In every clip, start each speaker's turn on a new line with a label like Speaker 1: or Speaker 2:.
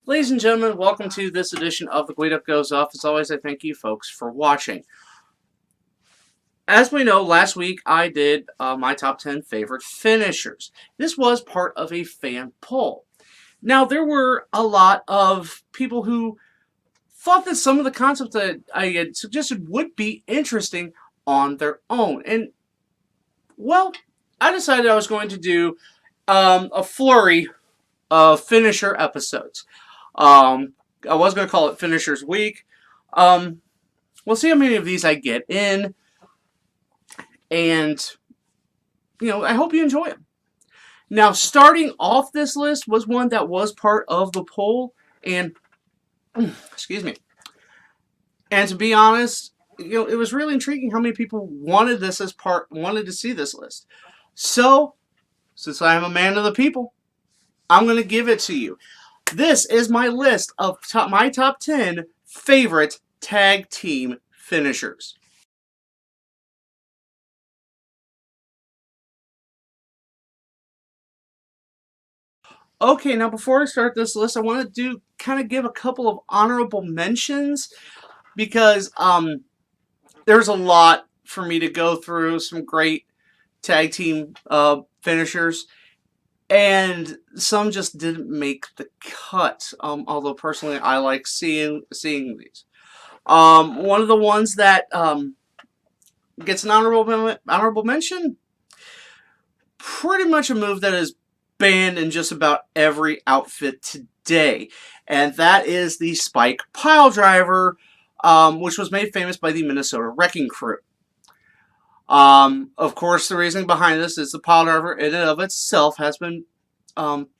Speaker 1: Ladies and gentlemen, welcome to this edition of the Guido Goes Off. As always, I thank you folks for watching. As we know, last week I did my top 10 favorite finishers. This was part of a fan poll. Now, there were a lot of people who thought that some of the concepts that I had suggested would be interesting on their own. And, well, I decided I was going to do a flurry of finisher episodes. I was going to call it Finishers Week. We'll see how many of these I get in. And, I hope you enjoy them. Now, starting off this list was one that was part of the poll. And, excuse me. And to be honest, it was really intriguing how many people wanted this as wanted to see this list. So, since I am a man of the people, I'm going to give it to you. This is my list of my top 10 favorite tag team finishers. Okay, now before I start this list, I want to give a couple of honorable mentions because there's a lot for me to go through. Some great tag team finishers. And some just didn't make the cut. Although personally, I like seeing these. One of the ones that gets an honorable mention. Pretty much a move that is banned in just about every outfit today, and that is the Spike Piledriver, which was made famous by the Minnesota Wrecking Crew. Of course, the reasoning behind this is the piledriver in and of itself has been,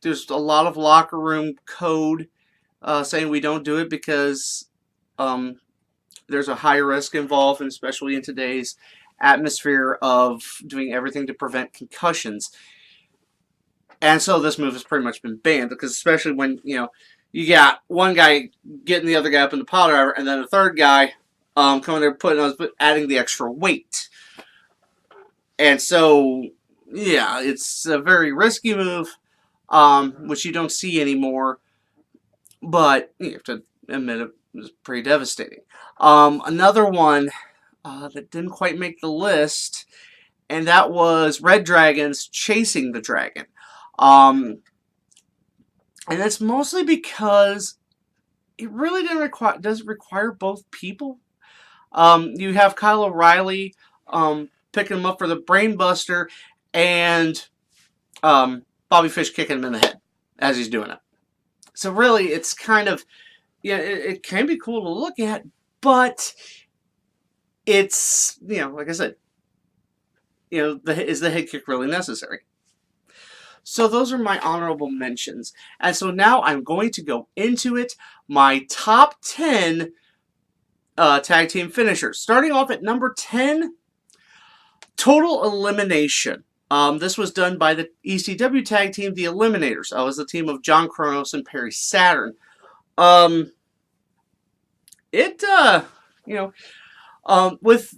Speaker 1: there's a lot of locker room code saying we don't do it because there's a high risk involved, and especially in today's atmosphere of doing everything to prevent concussions. And so this move has pretty much been banned because especially when, you got one guy getting the other guy up in the piledriver and then a third guy coming there adding the extra weight. And so, yeah, it's a very risky move, which you don't see anymore. But you have to admit it was pretty devastating. Another one that didn't quite make the list, and that was Red Dragon's Chasing the Dragon. And that's mostly because it really doesn't require both people. You have Kyle O'Reilly picking him up for the Brainbuster, and Bobby Fish kicking him in the head as he's doing it. So really, it's kind of, it can be cool to look at, but it's, like I said, is the head kick really necessary? So those are my honorable mentions. And so now I'm going to go into it, my top 10 tag team finishers. Starting off at number 10, Total Elimination. This was done by the ECW tag team, the Eliminators. It was the team of John Kronos and Perry Saturn. With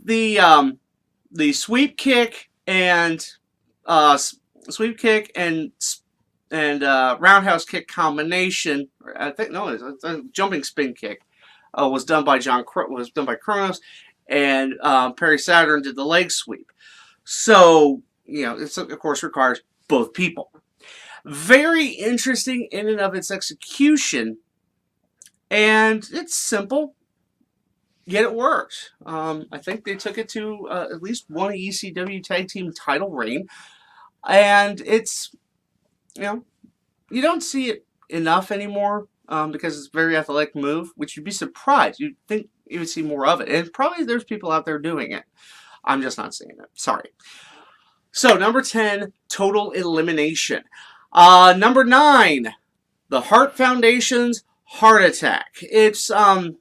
Speaker 1: the sweep kick and roundhouse kick combination, I think it's a jumping spin kick, was done by Kronos, and Perry Saturn did the leg sweep. So, it of course requires both people. Very interesting in and of its execution, and it's simple, yet it worked. I think they took it to at least one ECW tag team title reign, and it's, you don't see it enough anymore because it's a very athletic move, which you'd be surprised. You'd think you would see more of it, and probably there's people out there doing it. I'm just not seeing it. Sorry. So, number 10, Total Elimination. Number 9, the Hart Foundation's Heart Attack. It's, and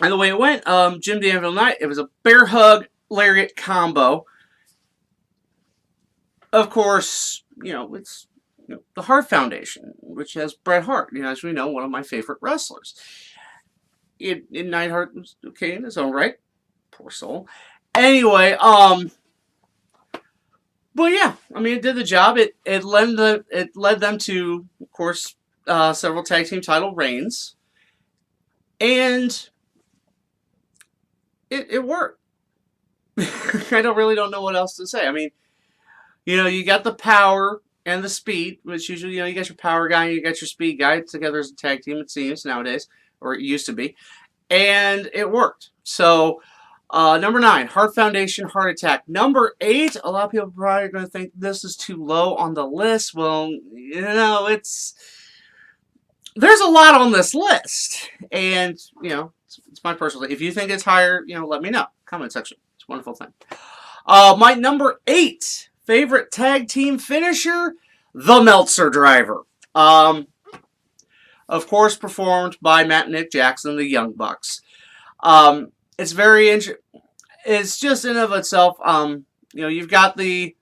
Speaker 1: the way it went, Jim the Anvil Knight, it was a bear hug lariat combo. Of course, it's the Hart Foundation, which has Bret Hart, as we know, one of my favorite wrestlers. Neidhart was okay in his own right. Poor soul. Anyway, but yeah, I mean, it did the job. It led them to, of course, several tag team title reigns, and it worked. I don't know what else to say. I mean, you got the power and the speed, which usually, you got your power guy and you got your speed guy together as a tag team, it seems, nowadays, or it used to be. And it worked. So, number 9, Heart Foundation, Heart Attack. Number 8, a lot of people are probably going to think this is too low on the list. Well, there's a lot on this list. And, it's my personal thing. If you think it's higher, let me know. Comment section. It's a wonderful thing. My number 8 favorite tag team finisher, the Meltzer Driver. Of course, performed by Matt and Nick Jackson, the Young Bucks. It's very interesting. It's just in of itself, you've got the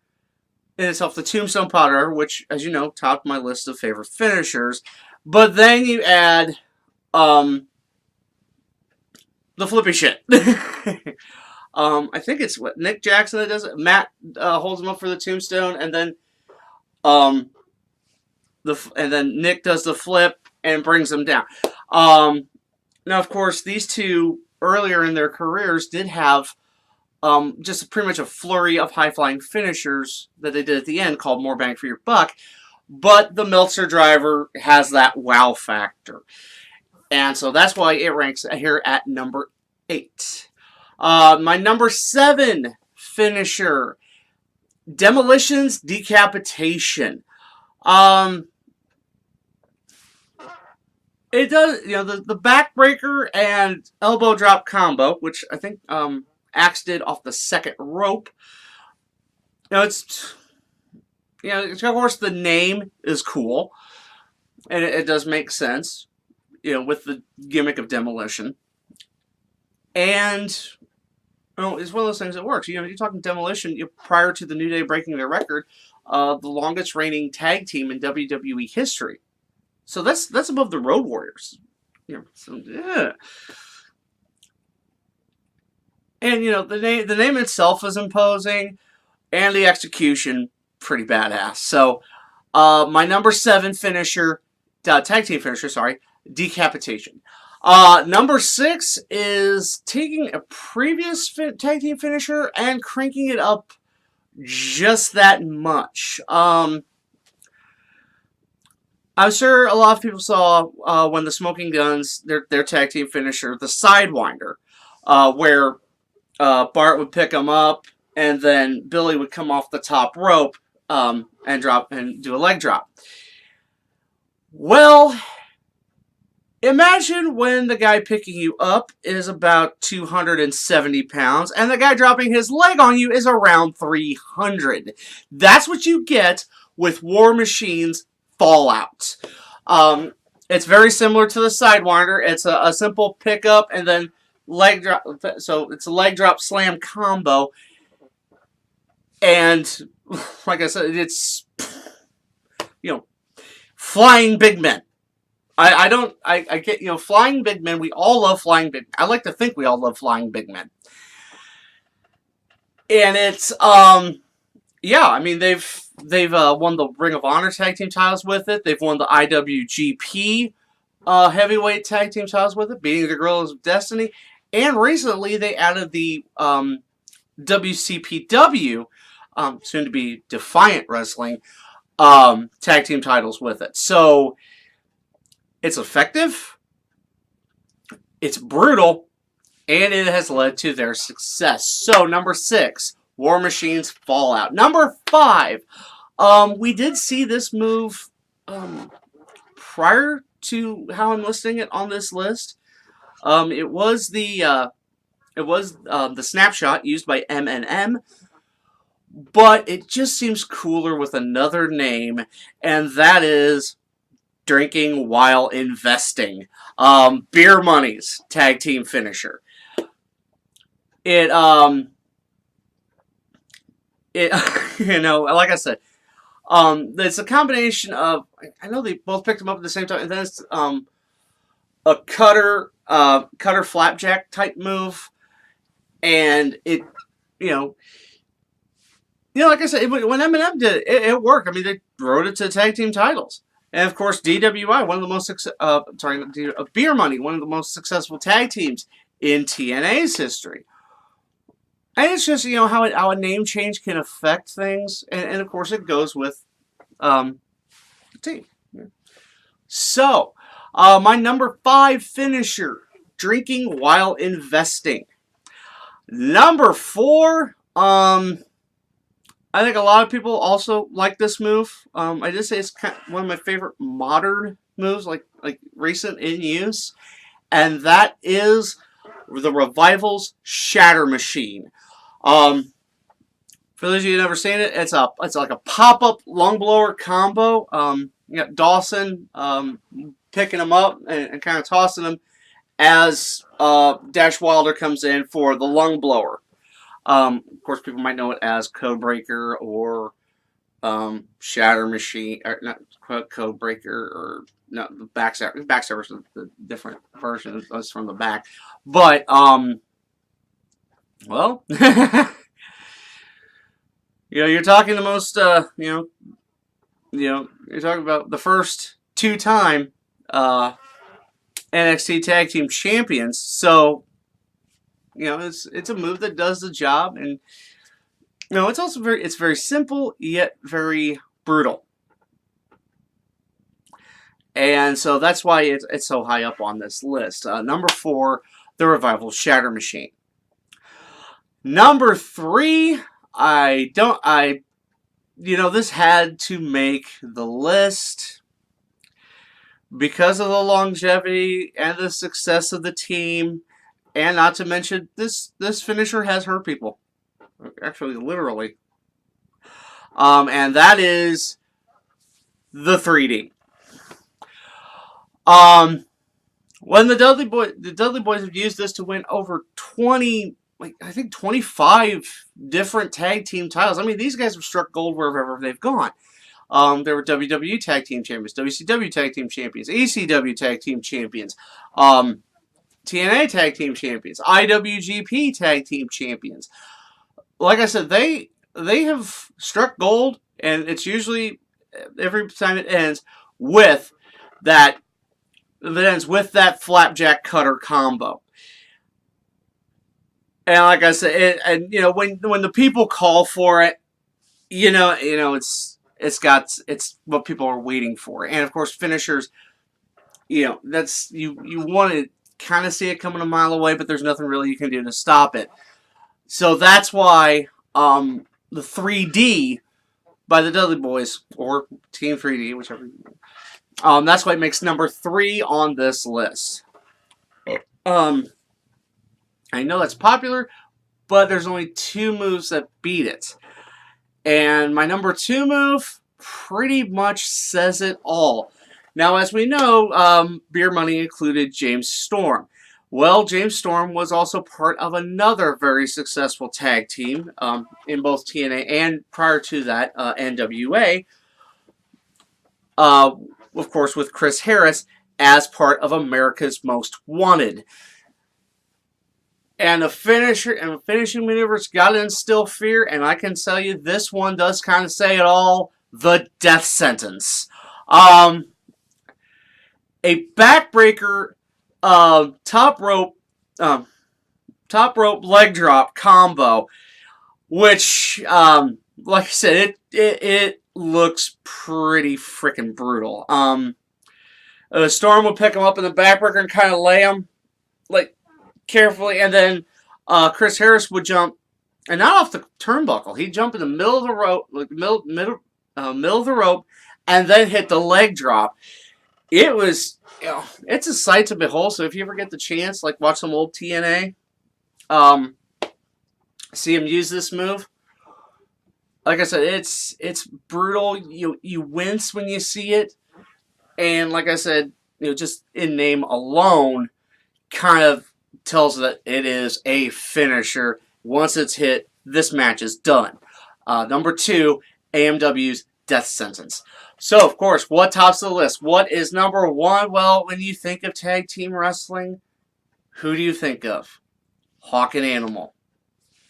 Speaker 1: Tombstone Powder, which, as you know, topped my list of favorite finishers. But then you add the flippy shit. I think it's Nick Jackson that does it. Matt holds him up for the tombstone, and then Nick does the flip and brings him down. Now, of course, these two earlier in their careers did have just pretty much a flurry of high-flying finishers that they did at the end called More Bang for Your Buck. But the Meltzer Driver has that wow factor. And so that's why it ranks here at number 8. My number 7 finisher, Demolition's Decapitation. It does, the backbreaker and elbow drop combo, which I think Axe did off the second rope. Of course the name is cool, and it does make sense, with the gimmick of Demolition. And it's one of those things that works. You're talking Demolition, prior to the New Day breaking their record, the longest reigning tag team in WWE history. So that's above the Road Warriors. Yeah. And the name itself is imposing, and the execution pretty badass. So my number 7 finisher, tag team finisher, Decapitation. Number 6 is taking a previous tag team finisher and cranking it up just that much. I'm sure a lot of people saw when the Smoking Guns, their tag team finisher, the Sidewinder, where Bart would pick him up and then Billy would come off the top rope and do a leg drop. Well, imagine when the guy picking you up is about 270 pounds and the guy dropping his leg on you is around 300. That's what you get with War Machine's Fallout. It's very similar to the Sidewinder. It's a simple pickup and then leg drop. So it's a leg drop slam combo. And like I said, it's, flying big men. I get, flying big men. We all love flying big men. I like to think we all love flying big men. And it's, yeah, I mean, they've won the Ring of Honor tag team titles with it. They've won the IWGP heavyweight tag team titles with it, beating the Guerrillas of Destiny. And recently, they added the WCPW, soon to be Defiant Wrestling, tag team titles with it. So it's effective, it's brutal, and it has led to their success. So number 6, War Machine's Fallout. Number 5, we did see this move prior to how I'm listing it on this list. It was the snapshot used by M&M, but it just seems cooler with another name, and that is Drinking While Investing. Beer Money's tag team finisher. It like I said, it's a combination of, I know they both picked them up at the same time, and then it's a cutter flapjack type move, and it, like I said, when M&M did it, it worked. I mean, they rode it to tag team titles, And of course, DWI, one of the most Beer Money, one of the most successful tag teams in TNA's history. And it's just, how a name change can affect things, and of course it goes with the team. So, my number 5 finisher, drinking while investing. Number 4, I think a lot of people also like this move. I just say it's one of my favorite modern moves, like recent in use, and that is the Revival's Shatter Machine. For those of you who've never seen it, it's like a pop-up lung blower combo. You got Dawson picking him up and kind of tossing him as Dash Wilder comes in for the lung blower. Of course, people might know it as Codebreaker or Shatter Machine, or not Codebreaker, or no, the Backstabber. Backstabber is the different version. That's from the back, but well, you're talking the most, you're talking about the first 2-time NXT Tag Team Champions. So, it's a move that does the job, and it's also very simple yet very brutal. And so that's why it's so high up on this list. Number 4, the Revival Shatter Machine. Number 3, this had to make the list because of the longevity and the success of the team, and not to mention this finisher has hurt people, actually literally. And that is the 3D. When the Dudley Boyz have used this to win over 25 different tag team titles. I mean, these guys have struck gold wherever they've gone. They were WWE Tag Team Champions, WCW Tag Team Champions, ECW Tag Team Champions, TNA Tag Team Champions, IWGP Tag Team Champions. Like I said, they have struck gold, and it's usually every time it ends with that. It ends with that flapjack cutter combo. And like I said, when the people call for it, it's what people are waiting for. And of course, finishers, that's you want to kind of see it coming a mile away, but there's nothing really you can do to stop it. So that's why the 3D by the Dudley Boyz, or Team 3D, whichever. That's why it makes number 3 on this list. I know that's popular, but there's only 2 moves that beat it. And my number 2 move pretty much says it all. Now, as we know, Beer Money included James Storm. Well, James Storm was also part of another very successful tag team in both TNA and, prior to that, NWA. Of course, with Chris Harris as part of America's Most Wanted. And the finishing maneuvers got to instill fear, and I can tell you this one does kind of say it all: the death sentence. A backbreaker, top rope leg drop combo, which, like I said, it looks pretty freaking brutal. Storm would pick him up in the backbreaker and kind of lay him carefully, and then Chris Harris would jump, and not off the turnbuckle. He'd jump in the middle of the rope, middle of the rope, and then hit the leg drop. It was, it's a sight to behold. So if you ever get the chance, watch some old TNA, see him use this move. Like I said, it's brutal. You wince when you see it, and like I said, just in name alone, kind of tells that it is a finisher. Once it's hit, this match is done. Number 2, AMW's death sentence. So, of course, what tops the list? What is number 1? Well, when you think of tag team wrestling, who do you think of? Hawk and Animal,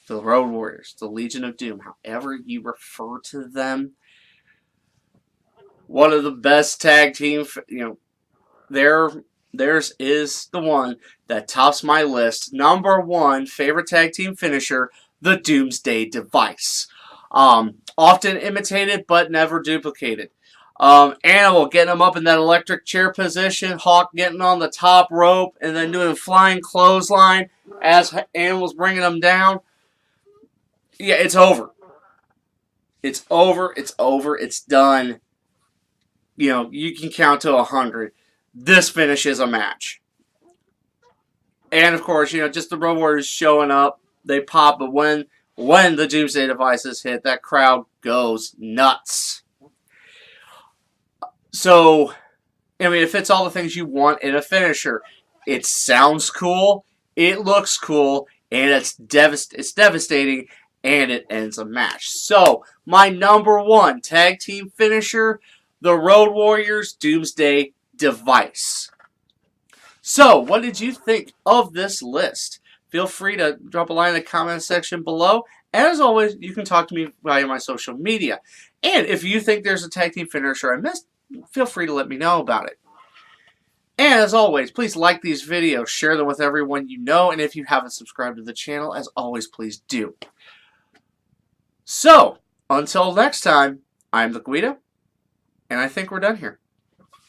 Speaker 1: the Road Warriors, the Legion of Doom, however you refer to them. one of the best tag team, theirs is the one that tops my list. Number one favorite tag team finisher, the Doomsday Device. Often imitated but never duplicated. Animal getting him up in that electric chair position, Hawk getting on the top rope, and then doing a flying clothesline as Animal's bringing him down. Yeah, it's over. It's over. It's over. It's done. You can count to 100. This finishes a match. And of course, just the Road Warriors showing up, they pop, but when the Doomsday Devices hit, that crowd goes nuts. So, it fits all the things you want in a finisher. It sounds cool, it looks cool, and it's devastating, and it ends a match. So, my number one tag team finisher, the Road Warriors Doomsday Device. So, what did you think of this list? Feel free to drop a line in the comment section below. And as always, you can talk to me via my social media. And if you think there's a tag team finisher I missed, feel free to let me know about it. And as always, please like these videos, share them with everyone you know, and if you haven't subscribed to the channel, as always, please do. So, until next time, I'm the Guido, and I think we're done here.